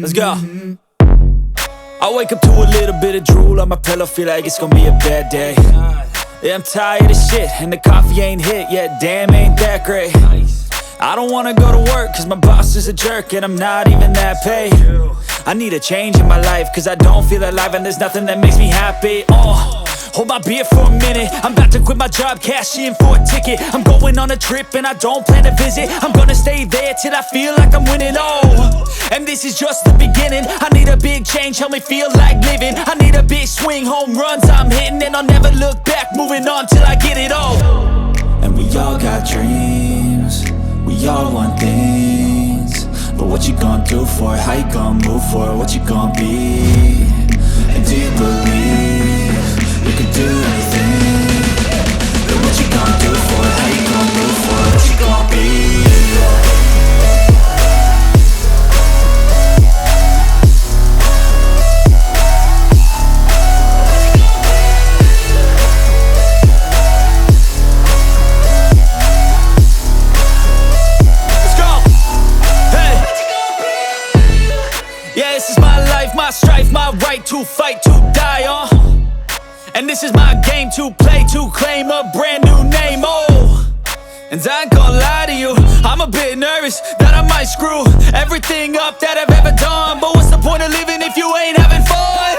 Let's go. I wake up to a little bit of drool on my pillow, feel like it's gonna be a bad day. Yeah, I'm tired of shit, and the coffee ain't hit yet, damn, ain't that great. I don't wanna go to work, cause my boss is a jerk, and I'm not even that paid. I need a change in my life, cause I don't feel alive, and there's nothing that makes me happy. Hold my beer for a minute, I'm about to quit my job, cash in for a ticket. I'm going on a trip and I don't plan to visit. I'm gonna stay there till I feel like I'm winning, and this is just the beginning. I need a big change, help me feel like living. I need a big swing, home runs I'm hitting, and I'll never look back, moving on till I get it all. And we all got dreams, we all want things, but what you gonna do for it? How you gonna move for it? What you gonna be? And do you believe you can do anything? But what you gonna do for it? How you gonna move for it? What you gonna be? My strife, my right to fight, to die on. And this is my game to play, to claim a brand new name, And I ain't gonna lie to you, I'm a bit nervous that I might screw everything up that I've ever done. But what's the point of living if you ain't having fun?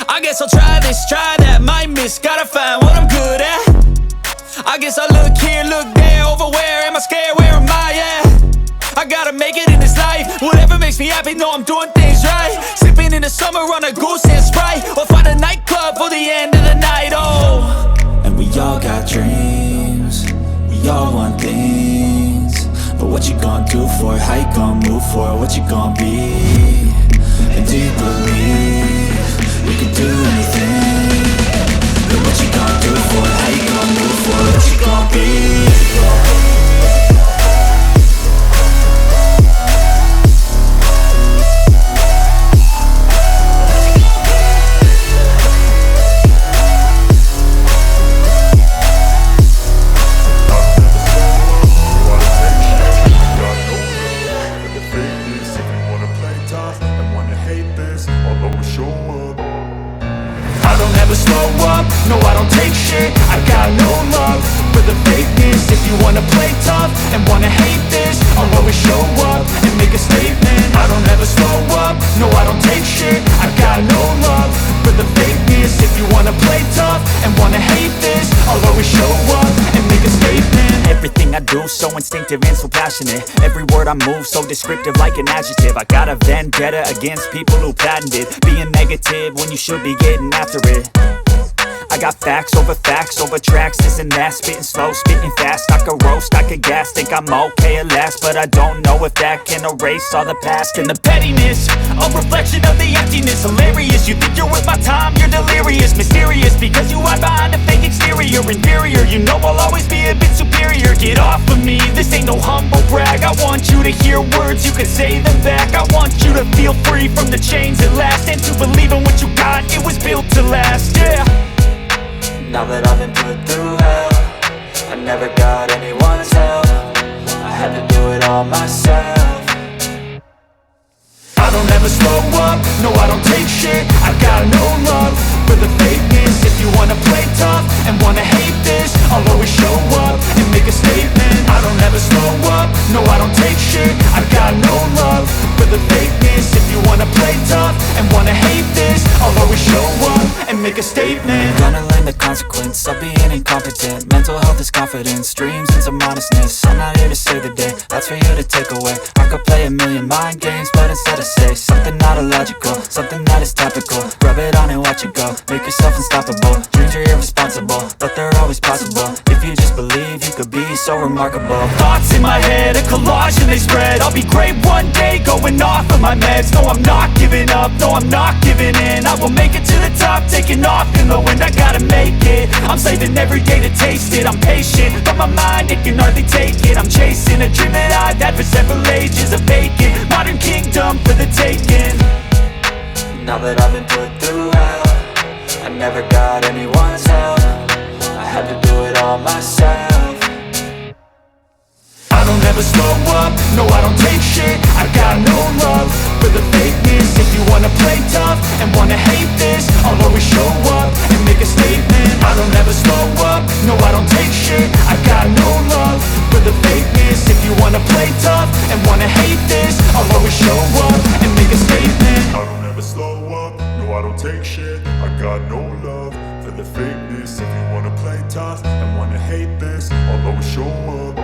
I guess I'll try this, try that, might miss, gotta find what I'm good at. I guess I look here, look there, over where am I scared, where am I at? I gotta make it in this life, whatever makes me happy, know I'm doing things right. Sipping in the summer on a goose and Sprite, or find a nightclub for the end of the night, And we all got dreams, we all want things, but what you gonna do for it? How you gonna move for it? What you gonna be? And do you believe you can do anything? But what you gonna do for it? How you gonna move for it? What you gonna be? No, I don't take shit, I got no love for the fakeness. If you wanna play tough and wanna hate this, I'll always show up and make a statement. I don't ever slow up, no I don't take shit. I got no love for the fakeness. If you wanna play tough and wanna hate this, I'll always show up and make a statement. Everything I do so instinctive and so passionate. Every word I move so descriptive like an adjective. I got a vendetta against people who patented being negative when you should be getting after it. I got facts over tracks, this and that. Spitting slow, spitting fast, I could roast, I could gas. Think I'm okay at last, but I don't know if that can erase all the past. And the pettiness, a reflection of the emptiness. Hilarious, you think you're worth my time, you're delirious. Mysterious, because you hide behind a fake exterior. Inferior, you know I'll always be a bit superior. Get off of me, this ain't no humble brag. I want you to hear words, you can say them back. I want you to feel free from the chains at last, and to believe in what you got, it was built to last, yeah. Now that I've been put through hell, I never got anyone's help. I had to do it all myself. I don't ever slow up, no I don't take shit. I got no love for the fakeness. If you wanna play tough and wanna hate this, I'll always show up and make a statement. I don't ever slow up, no I don't take shit. I got no love for the fakeness. If you wanna play tough and wanna hate this, I'll always show up and make a statement. Gonna learn the consequence of being incompetent. Mental health is confidence, dreams and some honestness. I'm not here to save the day, that's for you to take away. I could play a million mind games, but instead I say something not illogical, something that is topical. Rub it on and watch it go, make yourself unstoppable. Dreams are irresponsible, but they're always possible. If you just believe, you could be so remarkable. Thoughts in my head, a collage and they spread. I'll be great one day, going off of my meds. No, I'm not giving up, no, I'm not giving in. I will make it to the top, taking off in the wind. I gotta make it, I'm saving every day to taste it. I'm patient, but my mind, it can hardly take it. I'm chasing a dream that I've had for several ages. A vacant, modern kingdom for the taking. Now that I've been put through hell, I never got anyone's help. I had to do it all myself. I don't ever slow up, no I don't take shit. I got no love for the fakeness. If you wanna play tough and wanna hate this, I'll always show up and make a statement. I don't ever slow up, no I don't take shit. I got no love for the fakeness. If you wanna play tough and wanna hate this, I'll always show up and make a statement. I don't ever slow up, no I don't take shit. I got no love for the fakeness. If you wanna play tough and wanna hate this, I'll always show up.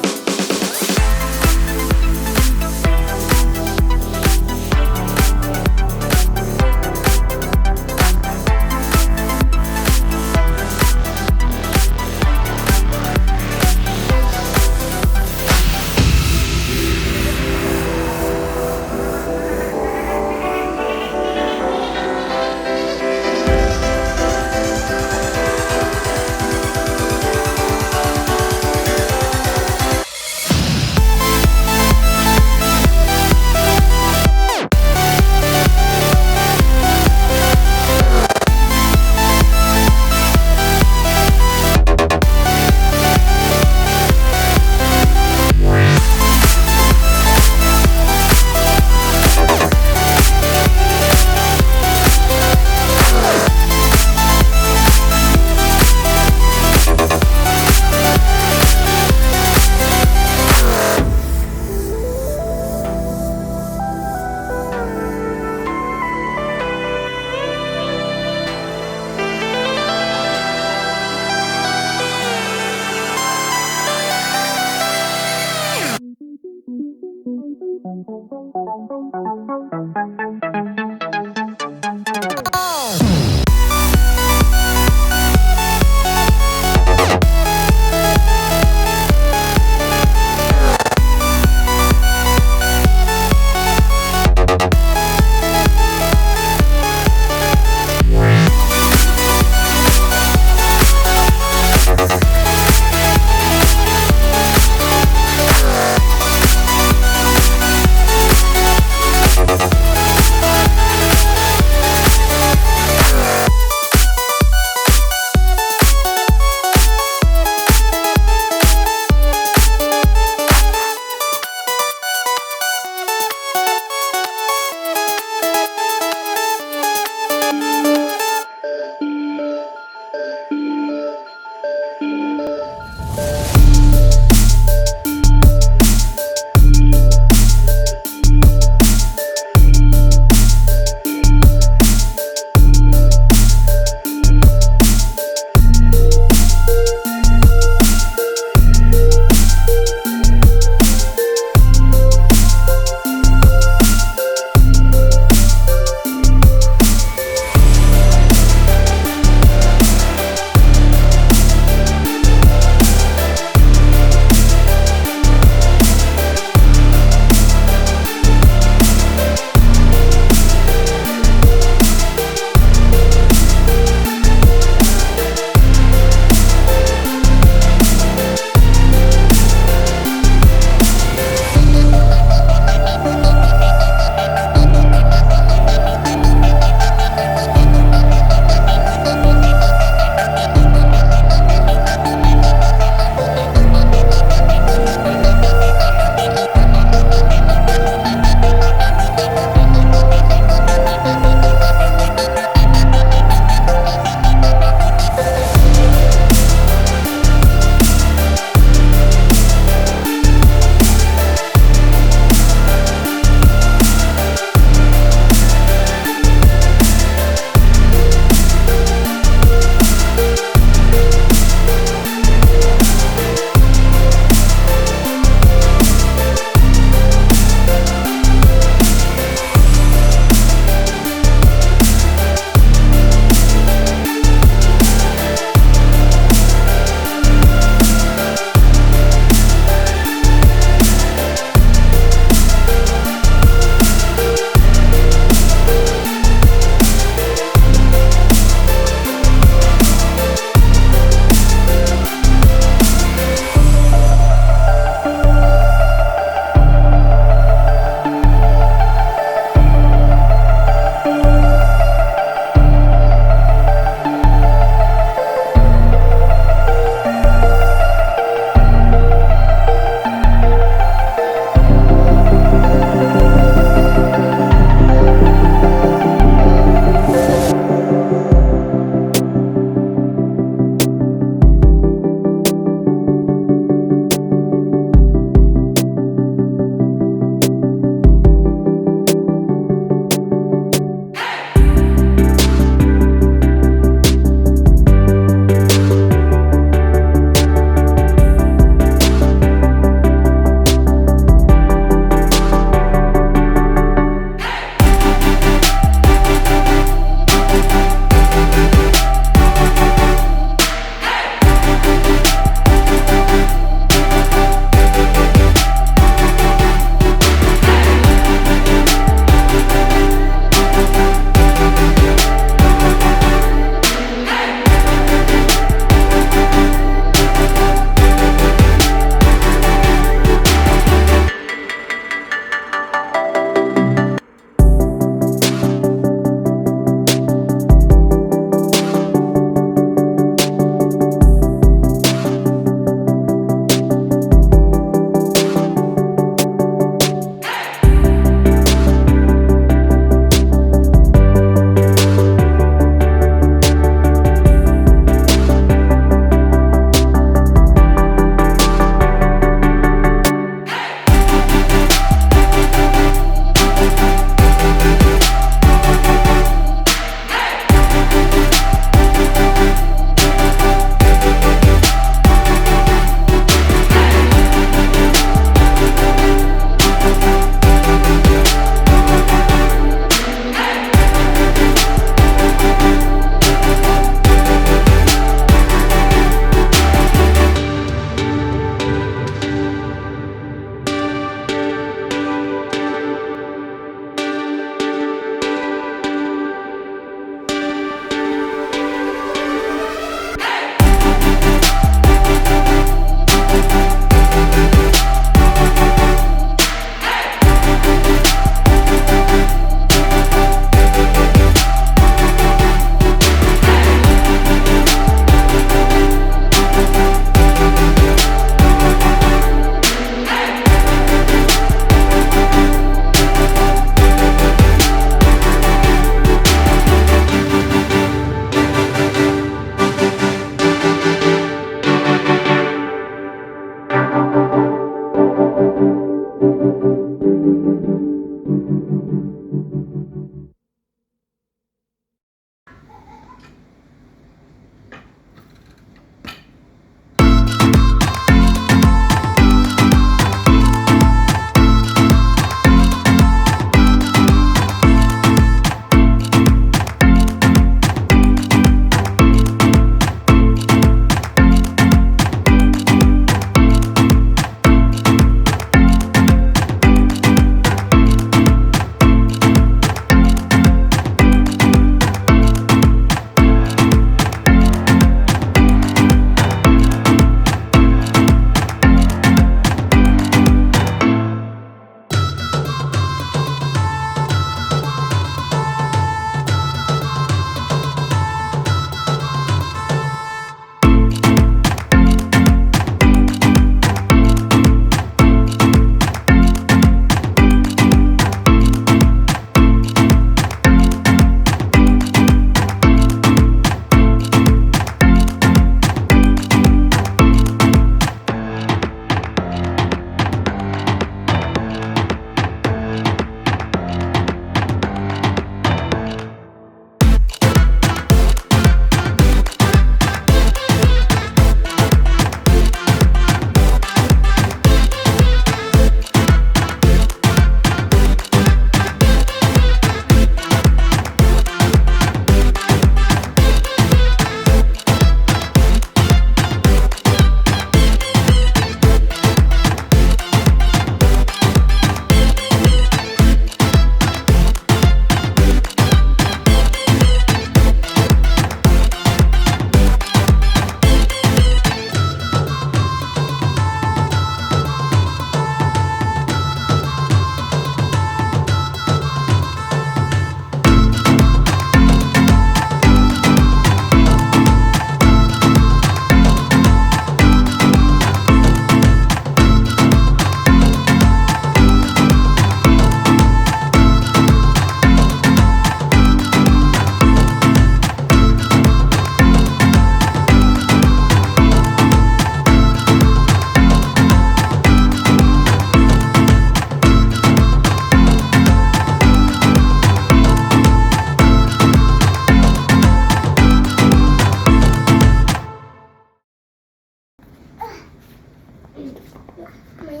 Main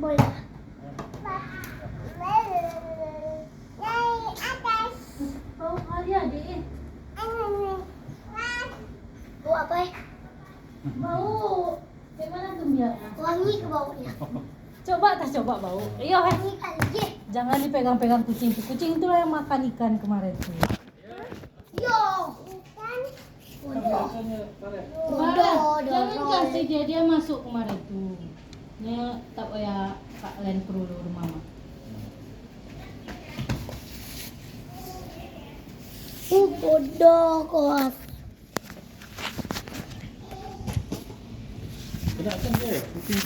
bola. Bau kali adik. Bau apa ya? Bau. Gimana tuh biarnya? Wangi ke baunya. Coba bau. Iya, Wangi kali ya. jangan dipegang-pegang kucing tuh. Kucing itulah yang makan ikan kemarin tuh. Yo, ikan. Bodoh. Jangan kasih dia masuk kemarin tuh. Nya tak payah kalian perlu rumah mama. Bodoh kok. Kena kan dia, kucing tu